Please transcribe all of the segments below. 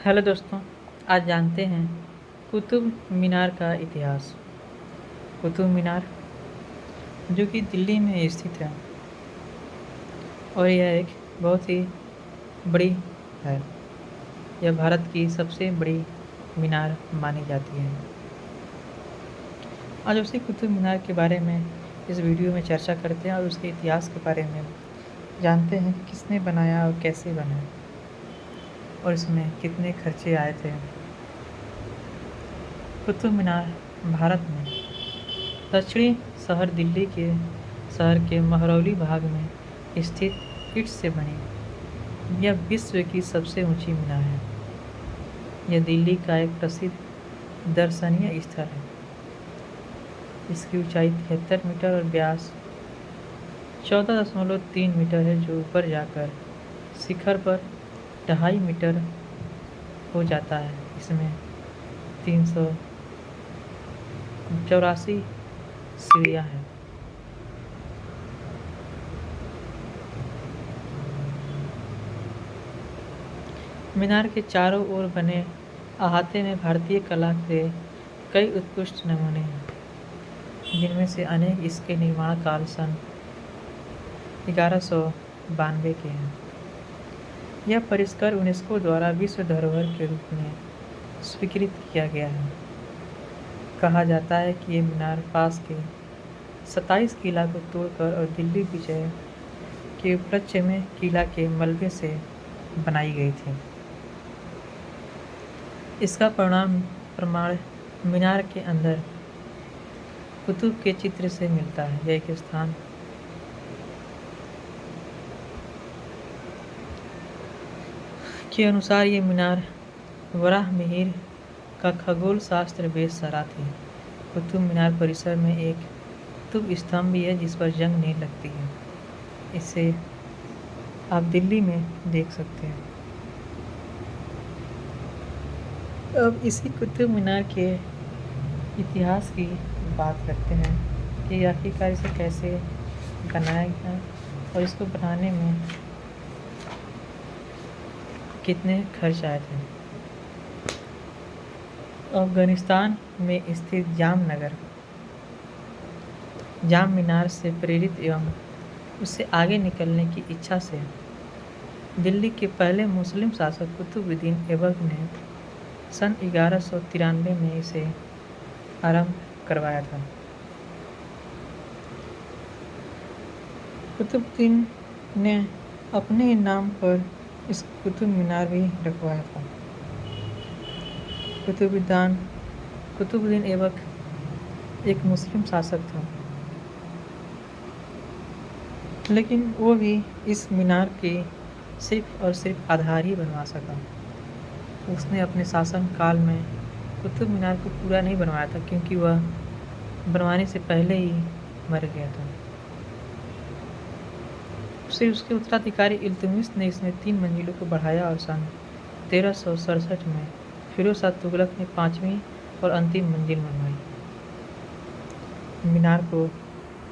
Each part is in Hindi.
हेलो दोस्तों, आज जानते हैं कुतुब मीनार का इतिहास। कुतुब मीनार जो कि दिल्ली में स्थित है और यह एक बहुत ही बड़ी है। यह भारत की सबसे बड़ी मीनार मानी जाती है। आज उसी कुतुब मीनार के बारे में इस वीडियो में चर्चा करते हैं और उसके इतिहास के बारे में जानते हैं कि किसने बनाया और कैसे बना और इसमें कितने खर्चे आए थे। कुतुब मीनार भारत में दक्षिणी शहर दिल्ली के शहर के महरौली भाग में स्थित ईंट से बनी यह विश्व की सबसे ऊंची मीनार है। यह दिल्ली का एक प्रसिद्ध दर्शनीय स्थल है। इसकी ऊंचाई 73 मीटर और व्यास 14.3 मीटर है, जो ऊपर जाकर शिखर पर 2.5 मीटर हो जाता है। इसमें 384 सीढ़ियाँ हैं। मीनार के चारों ओर बने अहाते में भारतीय कला के कई उत्कृष्ट नमूने हैं, जिनमें से अनेक इसके निर्माण काल सन 1192 के हैं। यह परिष्कार यूनेस्को द्वारा विश्व धरोहर के रूप में स्वीकृत किया गया है। कहा जाता है कि ये मीनार पास के 27 किला को तोड़कर और दिल्ली विजय के उपलक्ष्य में किला के मलबे से बनाई गई थी। इसका प्रमाण मीनार के अंदर कुतुब के चित्र से मिलता है। यह एक स्थान के अनुसार ये मीनार वराहमिहिर का खगोल शास्त्र वेधशाला थी। कुतुब मीनार परिसर में एक कुतुब स्तंभ भी है जिस पर जंग नहीं लगती है। इसे आप दिल्ली में देख सकते हैं। अब इसी कुतुब मीनार के इतिहास की बात करते हैं कि आखिरकार इसे कैसे बनाया गया और इसको बनाने में कितने खर्च आए थे। अफगानिस्तान में स्थित जाम मीनार से प्रेरित एवं उससे आगे निकलने की इच्छा से दिल्ली के पहले मुस्लिम शासक कुतुबुद्दीन ऐबक ने सन 1193 में इसे आरंभ करवाया था। कुतुबुद्दीन ने अपने ही नाम पर इस कुतुब मीनार भी रखवाया था। कुतुबुद्दीन ऐबक एक मुस्लिम शासक था, लेकिन वो भी इस मीनार के सिर्फ और सिर्फ आधार ही बनवा सका। उसने अपने शासन काल में कुतुब मीनार को पूरा नहीं बनवाया था, क्योंकि वह बनवाने से पहले ही मर गया था। फिर उसके उत्तराधिकारी इल्तुतमिश ने इसमें 3 मंजिलों को बढ़ाया और सन 1367 में फिरोज शाह तुगलक ने 5वीं और अंतिम मंजिल बनवाई। मीनार को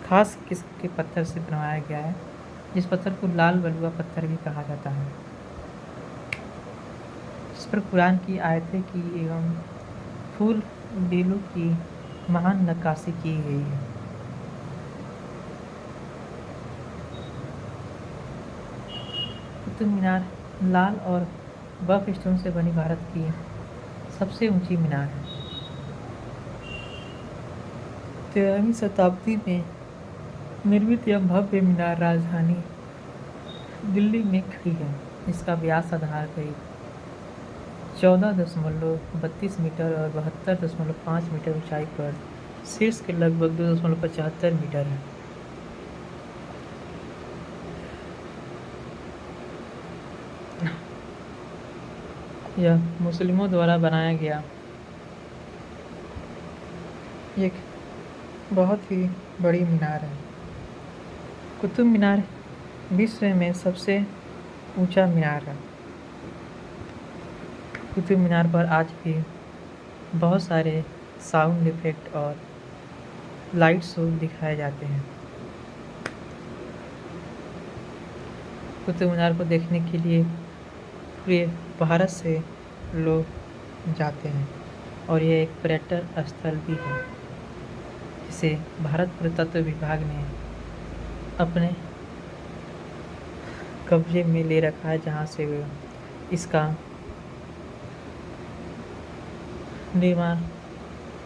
खास किस्म के पत्थर से बनवाया गया है, जिस पत्थर को लाल बलुआ पत्थर भी कहा जाता है। इस पर कुरान की आयतें की एवं फूल बेलों की महान नक्काशी की गई है। कुतुब मीनार लाल और बफ स्टोन से बनी भारत की सबसे ऊंची मीनार है। 13वीं शताब्दी में निर्मित यह भव्य मीनार राजधानी दिल्ली में खड़ी है। इसका व्यास आधार करीब 14.32 मीटर और 72.5 मीटर ऊंचाई पर शीर्ष के लगभग 2.75 मीटर है। यह मुस्लिमों द्वारा बनाया गया एक बहुत ही बड़ी मीनार है। कुतुब मीनार विश्व में सबसे ऊंचा मीनार है। कुतुब मीनार पर आज भी बहुत सारे साउंड इफेक्ट और लाइट शो दिखाए जाते हैं। कुतुब मीनार को देखने के लिए पूरे भारत से लोग जाते हैं और यह एक पर्यटन स्थल भी है, जिसे भारत पुरातत्व विभाग ने अपने कब्जे में ले रखा है, जहाँ से वे इसका निर्माण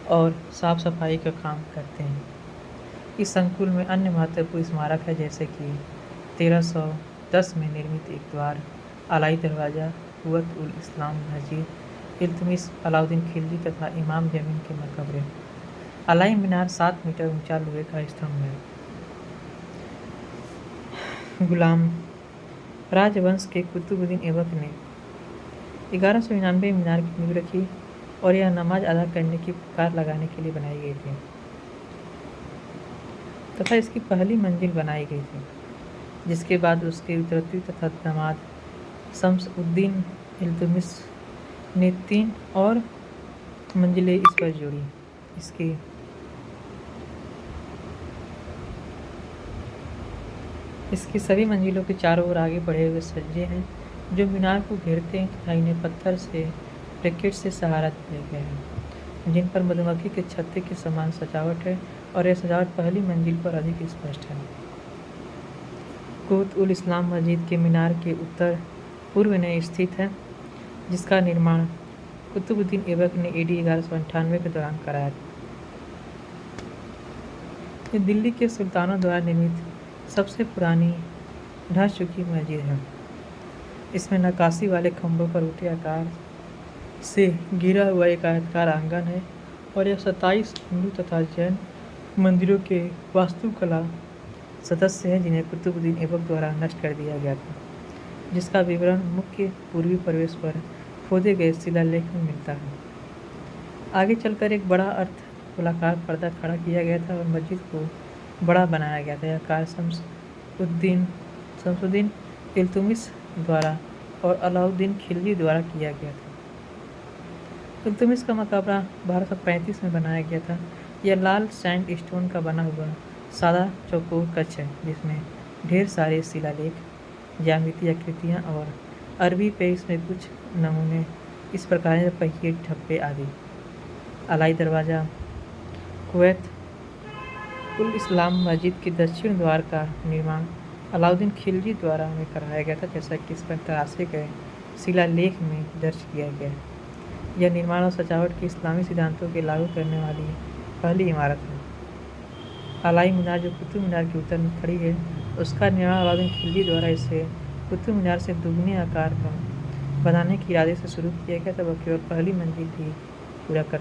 और साफ सफाई का काम करते हैं। इस संकुल में अन्य महत्वपूर्ण स्मारक है, जैसे कि 1310 में निर्मित एक द्वार, अलाई दरवाज़ा, कुव्वत उल इस्लाम मस्जिद, इल्तुतमिश, अलाउद्दीन खिलजी तथा इमाम जमीन के मकबरे। अलाई मीनार 7 मीटर ऊंचा लोहे का स्तंभ है। गुलाम राजवंश के कुतुबुद्दीन ऐबक ने 1199 मीनार की नींव रखी और यह नमाज अदा करने की पुकार लगाने के लिए बनाई गई थी तथा इसकी पहली मंजिल बनाई गई थी, जिसके बाद उसके उत्तरवर्ती तथा दामाद शम्स-उद-दीन इल्तुतमिश ने 3 और मंजिलें इस पर जोड़ी। इसकी सभी मंजिलों के चारों ओर आगे बढ़े हुए सज्जे हैं, जो मीनार को घेरते हैं तथा इन्हें पत्थर से ब्रैकेट से सहारा दिए गए हैं, जिन पर मधुमक्खी के छत्ते के समान सजावट है, और यह सजावट पहली मंजिल पर अधिक स्पष्ट है। कुव्वत उल इस्लाम मस्जिद के मीनार के उत्तर पूर्व में स्थित है, जिसका निर्माण कुतुबुद्दीन ऐबक ने AD 1198 के दौरान कराया था। यह दिल्ली के सुल्तानों द्वारा निर्मित सबसे पुरानी ढह चुकी मस्जिद है। इसमें नक्काशी वाले खंभों पर ऊँटे आकार से घिरा हुआ एक आयताकार आंगन है, और यह 27 हिंदू तथा जैन मंदिरों के वास्तुकला सदस्य हैं, जिन्हें कुतुबुद्दीन ऐबक द्वारा नष्ट कर दिया गया था, जिसका विवरण मुख्य पूर्वी प्रवेश पर खोदे गए शिलालेख में मिलता है। आगे चलकर एक बड़ा गोलाकार पर्दा खड़ा किया गया था और मस्जिद को बड़ा बनाया गया था। यह कार्य शम्सुद्दीन इल्तुतमिश द्वारा और अलाउद्दीन खिलजी द्वारा किया गया था। इल्तुतमिश का मकबरा 1235 में बनाया गया था। यह लाल सैंडस्टोन का बना हुआ सादा चौकोर कक्ष है, जिसमें ढेर सारे शिलालेख, ज्यामितीय आकृतियाँ और अरबी पेज में कुछ नमूने इस प्रकार हैं: पहिए, ठप्पे आदि। अलाई दरवाज़ा कुव्वत उल इस्लाम मस्जिद के दक्षिण द्वार का निर्माण अलाउद्दीन खिलजी द्वारा में कराया गया था, जैसा कि इस पर तराशे गए शिलालेख में दर्ज किया गया है। यह निर्माण और सजावट के इस्लामी सिद्धांतों के लागू करने वाली पहली इमारत है। अलाई मीनार, जो कुतुब मीनार के उत्तर में खड़ी है, उसका निर्माण अलाउद्दीन खिलजी द्वारा इसे कुतुब मीनार से दुगने आकार का बनाने के इरादे से शुरू किया गया था। वह केवल पहली मंजिल ही पूरा कर